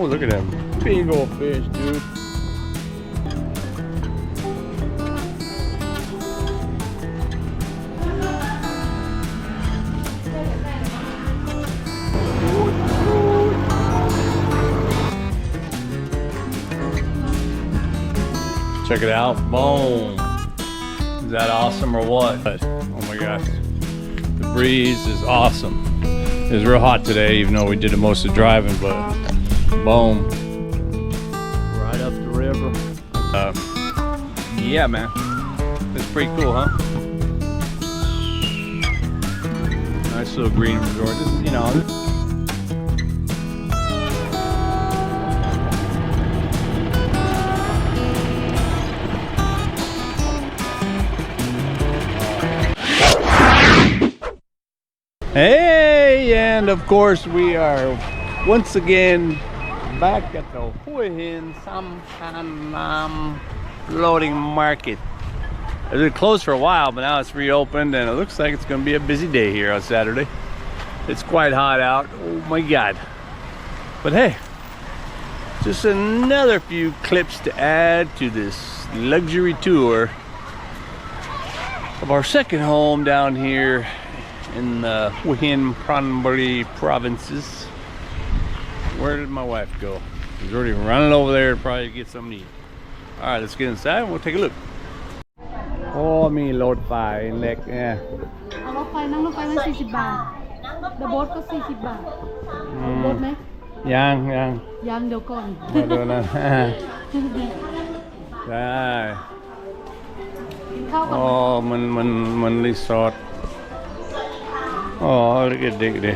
look at him. Big old fish, dude. Check it out. Boom. Is that awesome or what? Oh my gosh. The breeze is awesome. It was real hot today, even though we did most of the driving, but boom. Right up the river. Yeah, man. It's pretty cool, huh? Nice little green resort. This is, you know. Hey, and of course we are once again back at the Hua Hin Samphannam floating market. It was closed for a while, but now it's reopened and it looks like it's going to be a busy day here on Saturday. It's quite hot out. Oh my God. But hey, just another few clips to add to this luxury tour of our second home down here in the Hua Hin provinces. Where did my wife go? She's already running over there to probably get something to eat. Alright, let's get inside and we'll take a look. Oh, me load fire in leg, yeah. รถไฟนั่งรถไฟมัน40 บาท The boat ก็40 บาท boat ไหมยังเดี๋ยวก่อน มาดูนะได้ กินข้าวก่อน อ๋อมันรีสอร์ทอ๋อเด็กๆดิ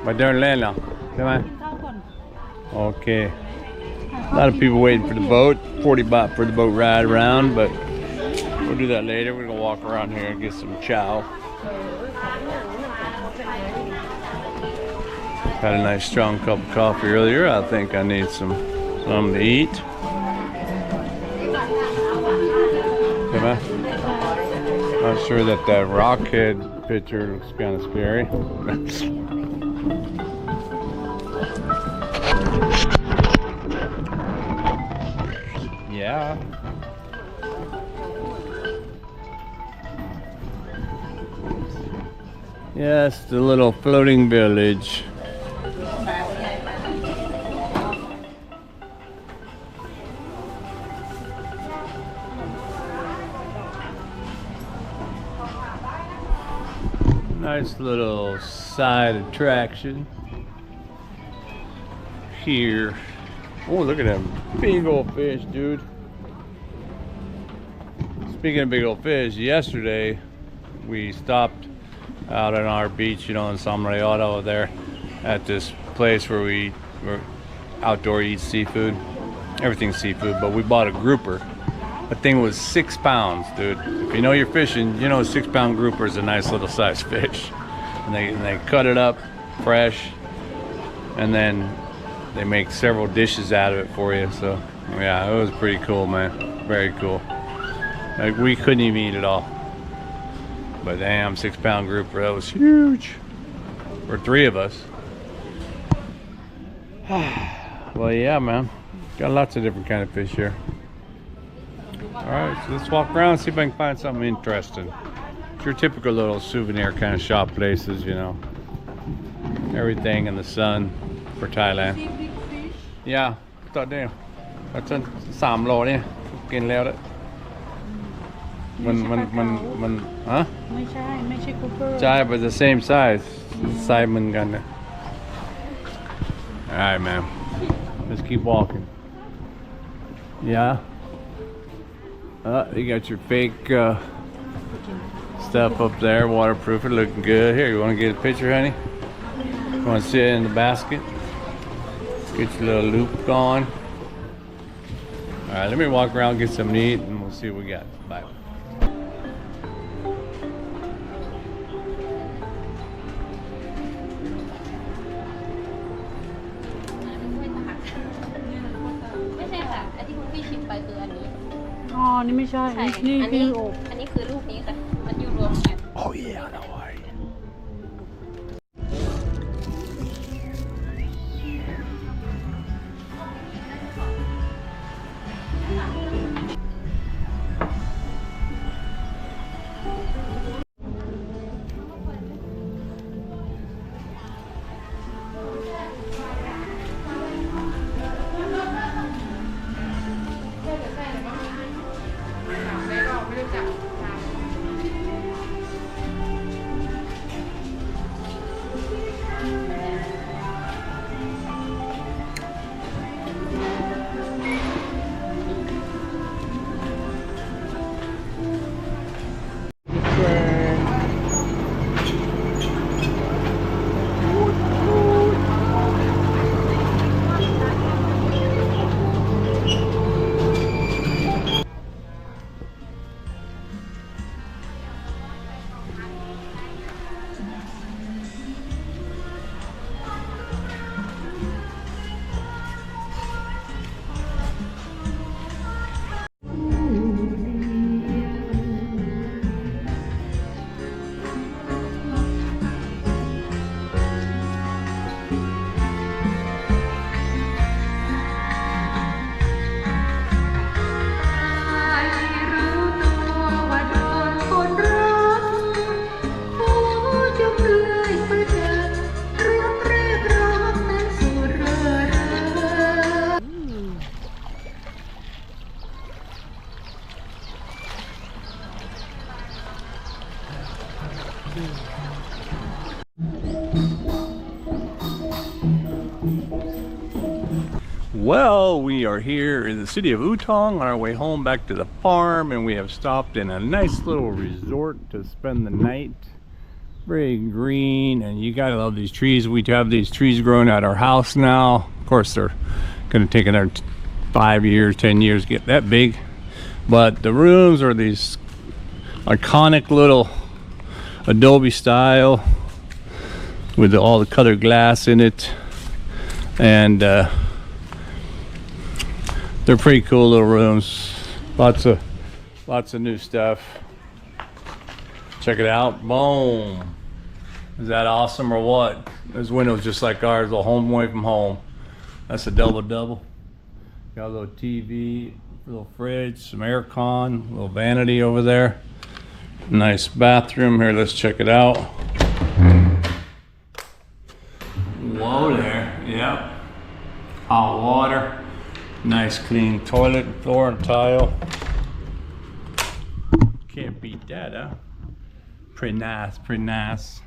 มาเดินเล่นเหรอใช่ไหม กินข้าวก่อน Okay. A lot of people waiting for the boat. 40 baht for the boat ride around, but we'll do that later. We're gonna walk around here and get some chow. Had a nice strong cup of coffee earlier. I think I need something to eat. Not sure that rockhead picture looks kind of scary. Yeah. Yes, the little floating village. Nice little side attraction here. Oh, look at them big old fish, dude. Speaking of big old fish, yesterday we stopped out on our beach, you know, in Samrayota over there at this place where we were outdoor eat seafood. Everything's seafood, but we bought a grouper. That thing was 6 pounds, dude. If you know you're fishing, you know a 6 pound grouper is a nice little size fish. And they cut it up fresh, and then they make several dishes out of it for you. So yeah, it was pretty cool, man. Very cool. Like, we couldn't even eat it all. But damn, 6 pound grouper, that was huge. For 3 of us. Well, yeah, man. Got lots of different kind of fish here. Alright, so let's walk around and see if I can find something interesting. It's your typical little souvenir kind of shop places, you know. Everything in the sun for Thailand. Yeah, thought damn. That's 3 โลเนี่ยกินแล้วเด้อมันฮะไม่ใช่คูเปอร์ ใช่ but the same size เหมือนกันนะ Alright, man, let's keep walking. Yeah. You got your fake stuff up there, waterproof, it looking good. Here, you want to get a picture, honey? You want to sit in the basket? Get your little loop going. Alright, let me walk around, get something to eat, and we'll see what we got. Bye. Oh, นี่ไม่ใช่ นี่คืออบ อันนี้คือรูปนี้ค่ะ มันอยู่รวมกัน Oh yeah, no way. Well, we are here in the city of Thong on our way home back to the farm, and we have stopped in a nice little resort to spend the night. Very green, and you gotta love these trees. We have these trees growing at our house now. Of course, they're gonna take another 5 years, 10 years to get that big. But the rooms are these iconic little Adobe style with all the colored glass in it, and they're pretty cool little rooms. Lots of new stuff. Check it out. Boom. Is that awesome or what? There's windows just like ours, a little home away from home. That's a double. Got a little TV, a little fridge, some air con, a little vanity over there. Nice bathroom here. Let's check it out. Whoa there. Yep. Hot water. Nice clean toilet, floor and tile. Can't beat that, huh? Pretty nice, pretty nice.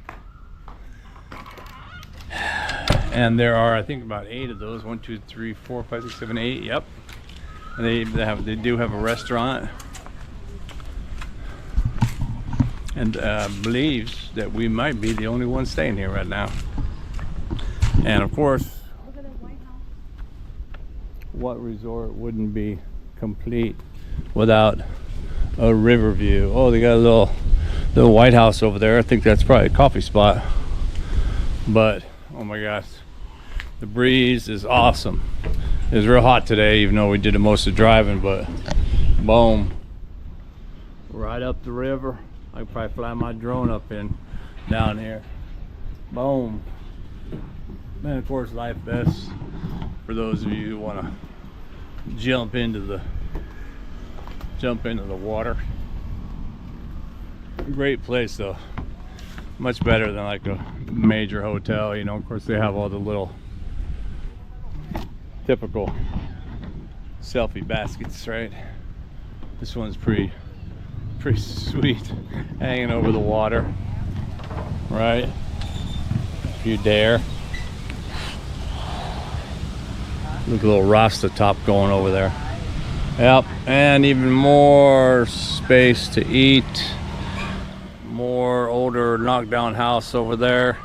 And there are, I think, about 8 of those. 1, 2, 3, 4, 5, 6, 7, 8. Yep. And they do have a restaurant. And believes that we might be the only ones staying here right now. And of course, what resort wouldn't be complete without a river view? Oh, they got a little White House over there. I think that's probably a coffee spot. But oh my gosh, the breeze is awesome. It was real hot today, even though we did most of the driving. But boom, right up the river. I could probably fly my drone up down here. Boom. And of course, life vests for those of you who want to jump into the water. Great place though, much better than like a major hotel, you know. Of course, they have all the little typical selfie baskets, right? This one's pretty sweet, hanging over the water, right? If you dare. Look, a little Rasta top going over there. Yep, and even more space to eat. More older knockdown house over there.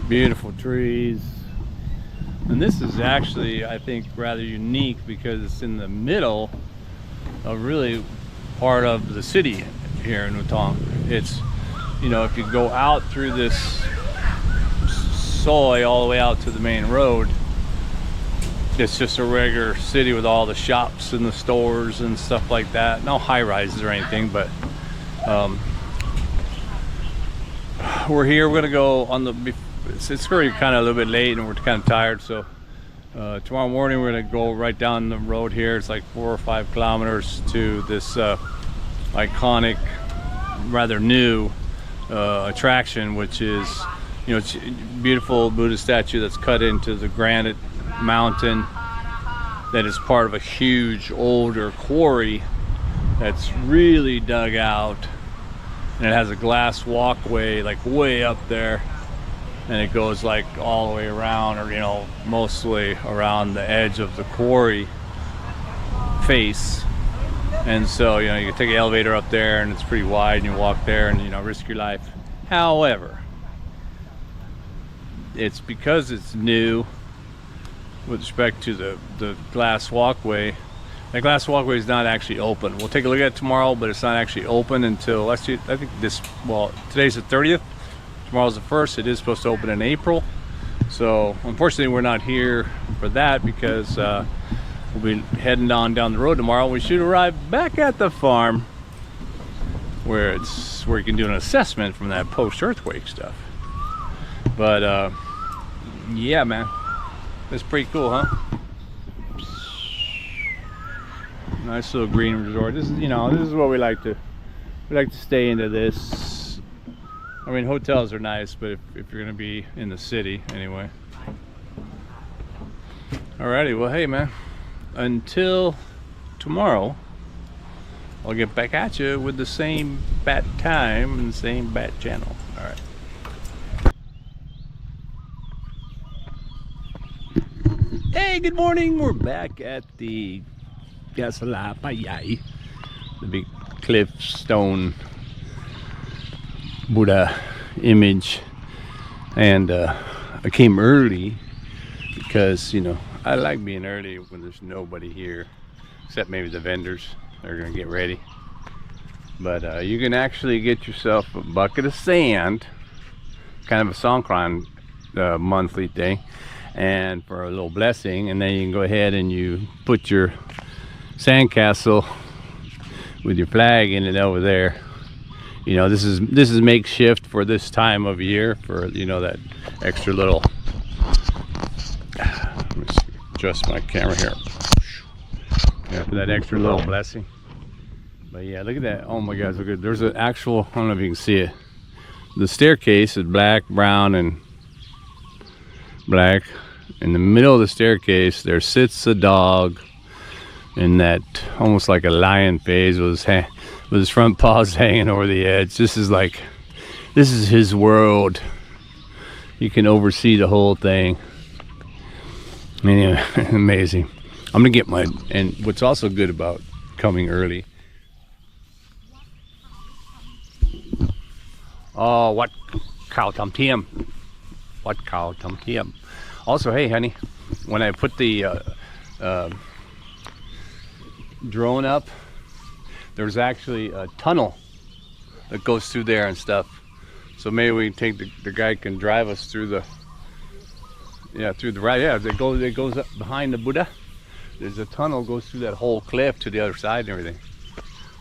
Beautiful trees. And this is actually, I think, rather unique because it's in the middle of really part of the city here in Thong. It's, you know, if you go out through this soy all the way out to the main road, it's just a regular city with all the shops and the stores and stuff like that. No high rises or anything, but we're here. We're gonna go on the, it's already kind of a little bit late and we're kind of tired, so tomorrow morning we're gonna go right down the road here. It's like 4 or 5 kilometers to this iconic, rather new attraction, which is, you know, it's a beautiful Buddha statue that's cut into the granite mountain that is part of a huge older quarry that's really dug out, and it has a glass walkway like way up there, and it goes like all the way around, or you know, mostly around the edge of the quarry face. And so, you know, you can take an elevator up there and it's pretty wide, and you walk there and, you know, risk your life. However, it's because it's new with respect to the glass walkway. The glass walkway is not actually open. We'll take a look at it tomorrow, but it's not actually open until, let's see, I think this, well, today's the 30th, tomorrow's the 1st. It is supposed to open in April. So unfortunately we're not here for that because we'll be heading on down the road tomorrow. We should arrive back at the farm where you can do an assessment from that post-earthquake stuff. But yeah, man, it's pretty cool, huh? Nice little green resort. This is, you know, this is what we like to stay into this. I mean, hotels are nice, but if you're gonna be in the city anyway. Alrighty, well, hey man, until tomorrow, I'll get back at you with the same bat time and the same bat channel. All right. Hey, good morning. We're back at the Yasalapayay, the big cliff stone Buddha image. And I came early because, you know, I like being early when there's nobody here, except maybe the vendors. They're gonna get ready. But you can actually get yourself a bucket of sand, kind of a Songkran monthly thing, and for a little blessing, and then you can go ahead and you put your sandcastle with your flag in it over there. You know, this is makeshift for this time of year, for, you know, that extra little, let me adjust my camera here, yeah, for that extra little blessing. But yeah, look at that. Oh my gosh, look at, there's an actual, I don't know if you can see it, the staircase is black, brown, and black. In the middle of the staircase there sits a dog in that almost like a lion phase, with his front paws hanging over the edge. This is his world. He can oversee the whole thing. Anyway, amazing. I'm gonna get and what's also good about coming early, oh, what cow tam tiem, what cow tam tiem. Also, hey honey, when I put the drone up, there's actually a tunnel that goes through there and stuff. So maybe we can take the guy can drive us through the, yeah, through the right, yeah, it goes up behind the Buddha. There's a tunnel goes through that whole cliff to the other side and everything.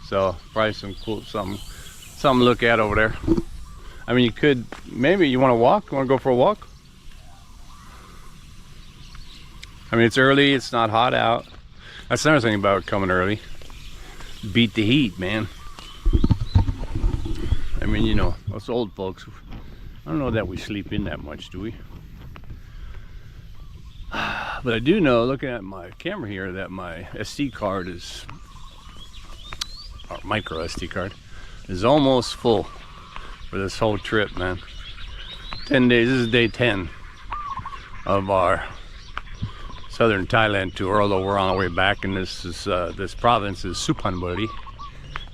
So probably some cool, something to look at over there. I mean, you could, maybe you want to walk, you want to go for a walk? I mean, it's early, it's not hot out. That's another thing about coming early. Beat the heat, man. I mean, you know, us old folks, I don't know that we sleep in that much, do we? But I do know, looking at my camera here, that my SD card is, or micro SD card, is almost full for this whole trip, man. 10 days, this is day 10 of our southern Thailand tour, although we're on our way back, and this is this province is Suvarnabhumi.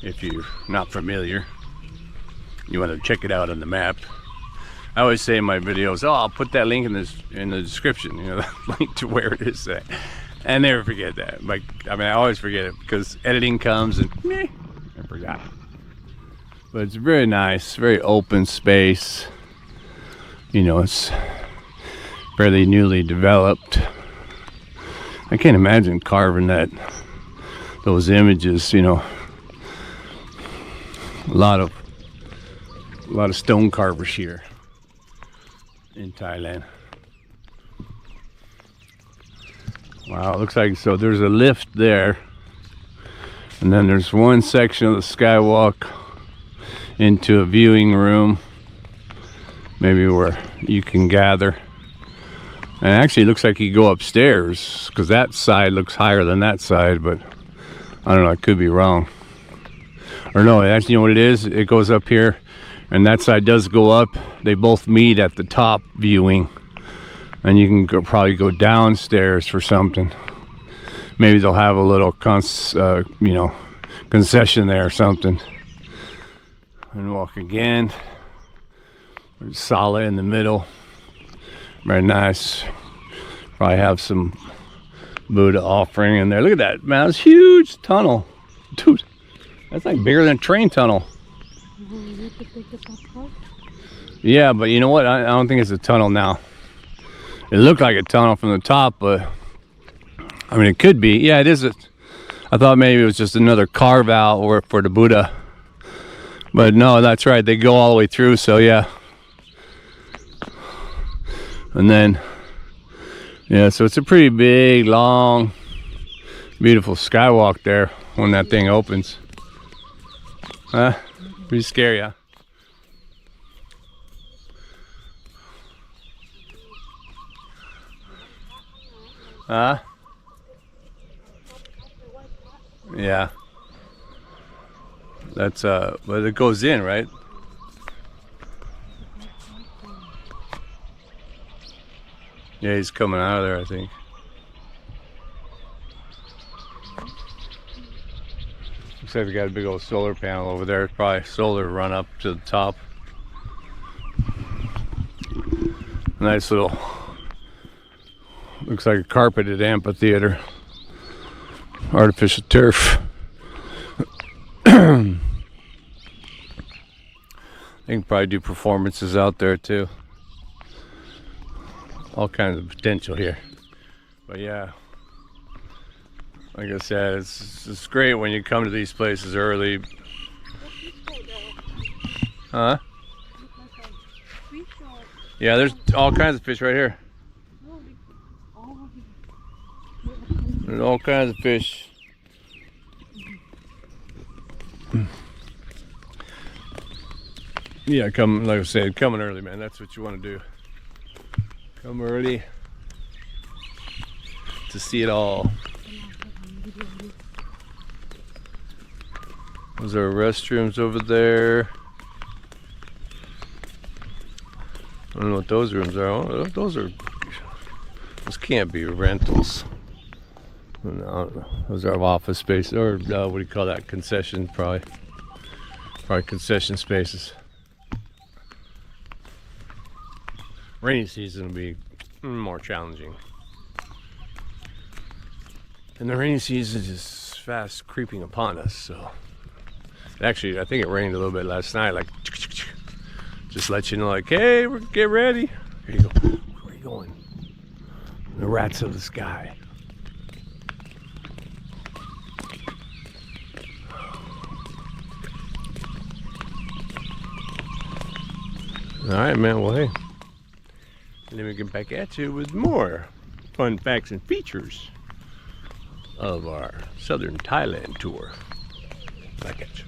If you're not familiar, you want to check it out on the map. I always say in my videos, oh, I'll put that link in the description, you know, the link to where it is at. I never forget that. Like, I mean, I always forget it because editing comes and meh, I forgot. But it's very nice, very open space. You know, it's fairly newly developed. I can't imagine carving those images, you know. A lot of stone carvers here in Thailand. Wow, it looks like, so there's a lift there, and then there's one section of the skywalk into a viewing room, maybe where you can gather. And actually it looks like you go upstairs, because that side looks higher than that side, but I don't know, I could be wrong. Or no, actually, you know what it is? It goes up here, and that side does go up. They both meet at the top viewing, and you can probably go downstairs for something. Maybe they'll have a little you know, concession there or something. And walk again. There's Sala in the middle. Very nice. Probably have some Buddha offering in there. Look at that, man. It's a huge tunnel. Dude, that's like bigger than a train tunnel. Yeah, but you know what? I don't think it's a tunnel now. It looked like a tunnel from the top, but I mean, it could be. Yeah, it is. I thought maybe it was just another carve out for the Buddha. But no, that's right. They go all the way through, so yeah. And then, yeah, so it's a pretty big, long, beautiful skywalk there when that thing opens. Huh? Pretty scary, huh? Huh? Yeah. That's but it goes in, right? Yeah, he's coming out of there, I think. Looks like they got a big old solar panel over there. It's probably solar run up to the top. Nice little, looks like a carpeted amphitheater. Artificial turf. They can probably do performances out there too. All kinds of potential here. But yeah, like I said, it's great when you come to these places early. Huh? Yeah, there's all kinds of fish right here. There's all kinds of fish. Yeah, come, like I said, coming early, man. That's what you want to do. Come early to see it all. Those are restrooms over there. I don't know what those rooms are. Oh, those can't be rentals. No, those are office space, or what do you call that? Concession, probably concession spaces. Rainy season will be more challenging, and the rainy season is fast creeping upon us. So, actually, I think it rained a little bit last night. Like, just let you know, like, hey, get ready. Here you go. Where are you going? The rats of the sky. All right, man. Well, hey, let me get back at you with more fun facts and features of our southern Thailand tour. Back at you.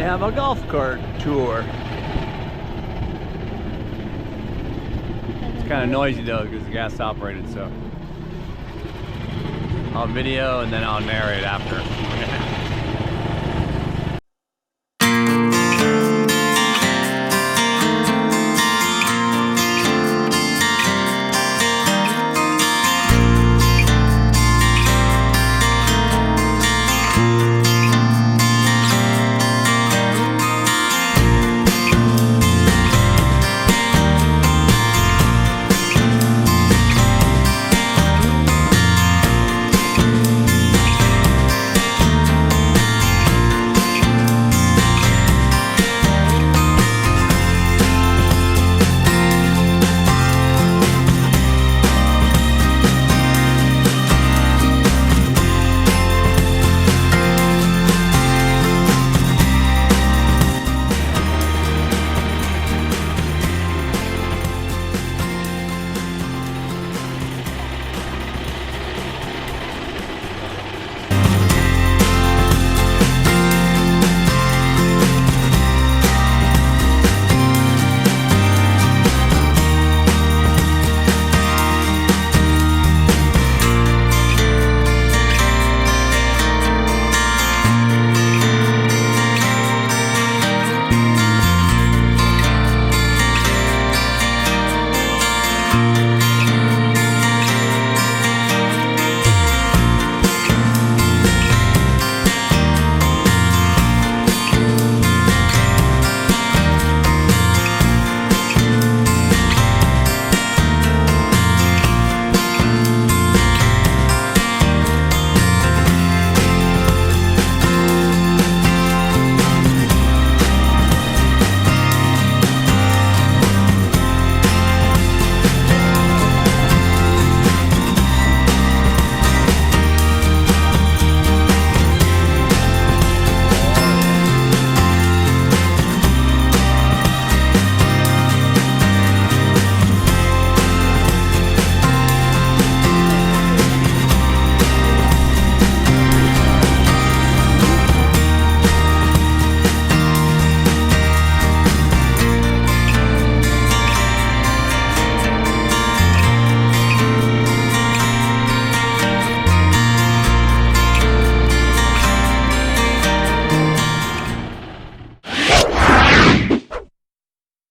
Have a golf cart tour. It's kind of noisy though because it's gas operated, so I'll video and then I'll narrate after.